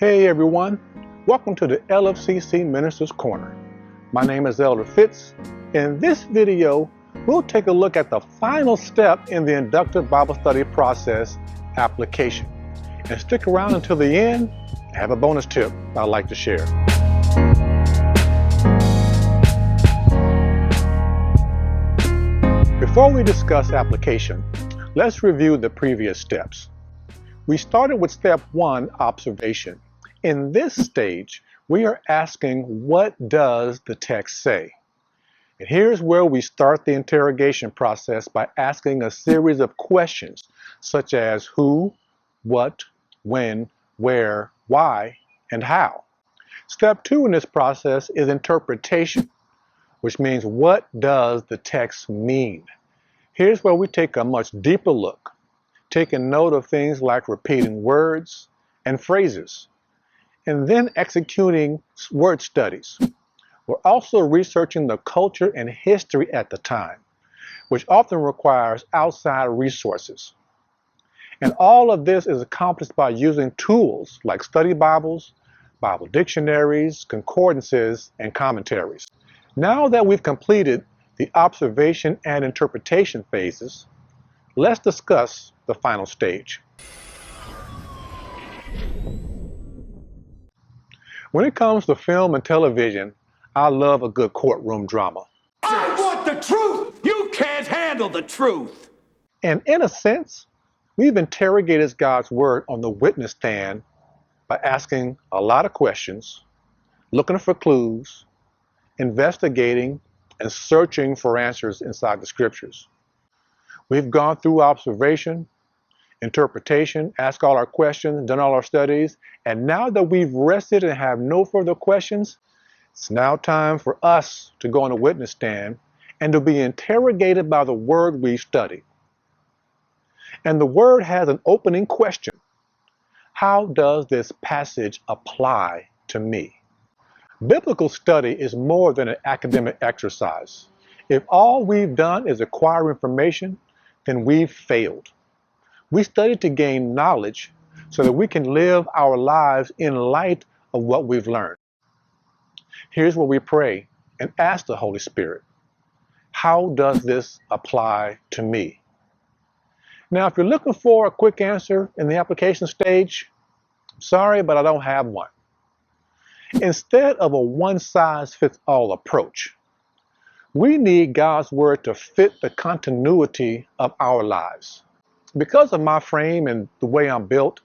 Hey everyone, welcome to the LFCC Ministers Corner. My name is Elder Fitz. In this video, we'll take a look at the final step in the inductive Bible study process, application. And stick around until the end. I have a bonus tip I'd like to share. Before we discuss application, let's review the previous steps. We started with step 1, observation. In this stage, we are asking, what does the text say? And here's where we start the interrogation process by asking a series of questions, such as who, what, when, where, why, and how. Step 2 in this process is interpretation, which means what does the text mean? Here's where we take a much deeper look, taking note of things like repeating words and phrases, and then executing word studies. We're also researching the culture and history at the time, which often requires outside resources. And all of this is accomplished by using tools like study Bibles, Bible dictionaries, concordances, and commentaries. Now that we've completed the observation and interpretation phases, let's discuss the final stage. When it comes to film and television, I love a good courtroom drama. I want the truth! You can't handle the truth! And in a sense, we've interrogated God's word on the witness stand by asking a lot of questions, looking for clues, investigating, and searching for answers inside the scriptures. We've gone through observation, interpretation, asked all our questions, done all our studies, and now that we've rested and have no further questions, it's now time for us to go on a witness stand and to be interrogated by the word we studied. And the word has an opening question. How does this passage apply to me? Biblical study is more than an academic exercise. If all we've done is acquire information, then we've failed. We study to gain knowledge so that we can live our lives in light of what we've learned. Here's where we pray and ask the Holy Spirit, how does this apply to me? Now, if you're looking for a quick answer in the application stage, I'm sorry, but I don't have one. Instead of a one-size-fits-all approach, we need God's word to fit the continuity of our lives. Because of my frame and the way I'm built,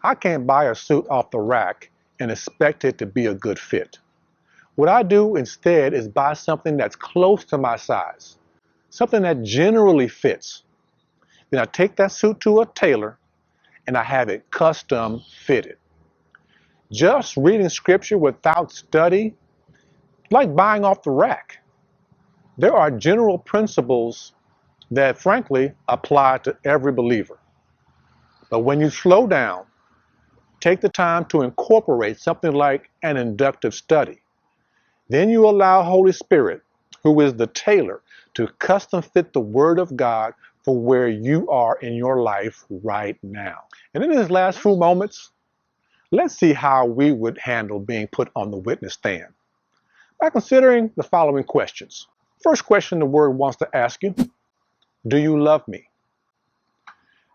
I can't buy a suit off the rack and expect it to be a good fit. What I do instead is buy something that's close to my size, something that generally fits. Then I take that suit to a tailor and I have it custom fitted. Just reading scripture without study, like buying off the rack. There are general principles that frankly apply to every believer. But when you slow down, take the time to incorporate something like an inductive study, then you allow Holy Spirit, who is the tailor, to custom fit the Word of God for where you are in your life right now. And in these last few moments, let's see how we would handle being put on the witness stand by considering the following questions. First question the Word wants to ask you, do you love me?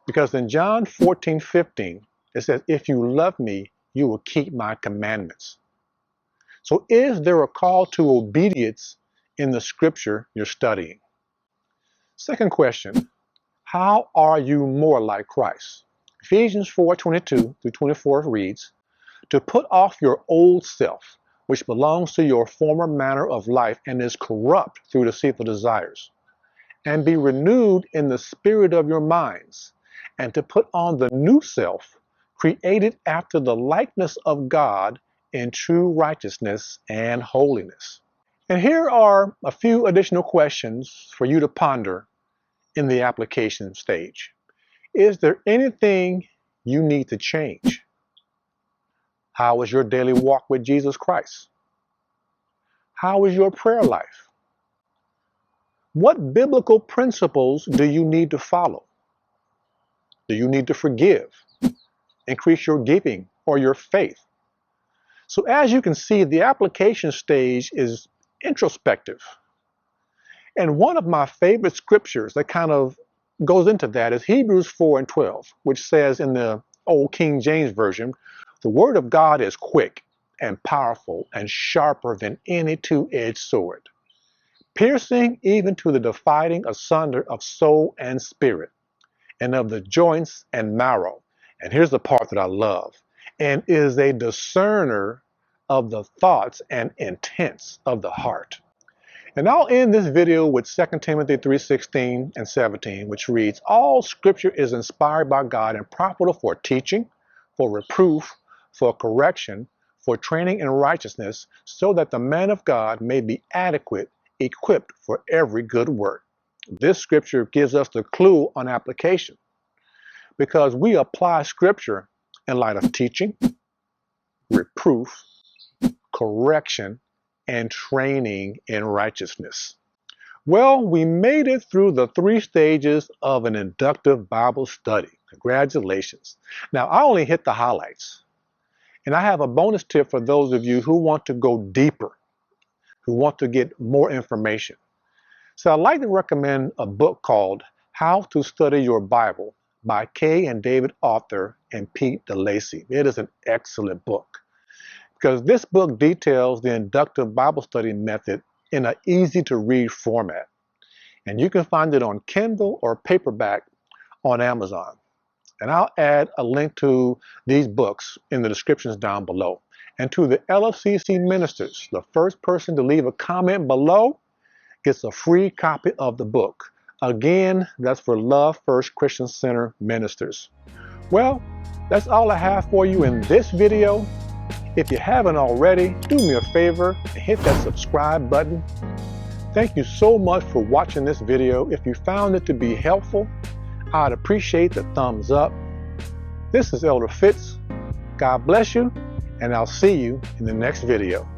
Because in John 14:15, it says, if you love me, you will keep my commandments. So is there a call to obedience in the scripture you're studying? Second question, how are you more like Christ? Ephesians 4:22 through 24 reads, to put off your old self, which belongs to your former manner of life and is corrupt through deceitful desires, and be renewed in the spirit of your minds, and to put on the new self, created after the likeness of God in true righteousness and holiness. And here are a few additional questions for you to ponder in the application stage. Is there anything you need to change? How is your daily walk with Jesus Christ? How is your prayer life? What biblical principles do you need to follow? Do you need to forgive, increase your giving or your faith? So as you can see, the application stage is introspective. And one of my favorite scriptures that kind of goes into that is Hebrews 4:12, which says in the old King James Version, the word of God is quick and powerful and sharper than any two-edged sword, piercing even to the dividing asunder of soul and spirit, and of the joints and marrow. And here's the part that I love, and is a discerner of the thoughts and intents of the heart. And I'll end this video with 2 Timothy 3:16 and 17, which reads, all scripture is inspired by God and profitable for teaching, for reproof, for correction, for training in righteousness, so that the man of God may be adequate, equipped for every good work. This scripture gives us the clue on application, because we apply scripture in light of teaching, reproof, correction, and training in righteousness. Well, we made it through the 3 stages of an inductive Bible study. Congratulations. Now, I only hit the highlights. And I have a bonus tip for those of you who want to go deeper, who want to get more information. So I'd like to recommend a book called How to Study Your Bible by Kay and David Arthur and Pete DeLacy. It is an excellent book, because this book details the inductive Bible study method in an easy-to-read format. And you can find it on Kindle or paperback on Amazon. And I'll add a link to these books in the descriptions down below. And to the LFCC ministers, the first person to leave a comment below gets a free copy of the book. Again, that's for Love First Christian Center ministers. Well, that's all I have for you in this video. If you haven't already, do me a favor and hit that subscribe button. Thank you so much for watching this video. If you found it to be helpful, I'd appreciate the thumbs up. This is Elder Fitz. God bless you, and I'll see you in the next video.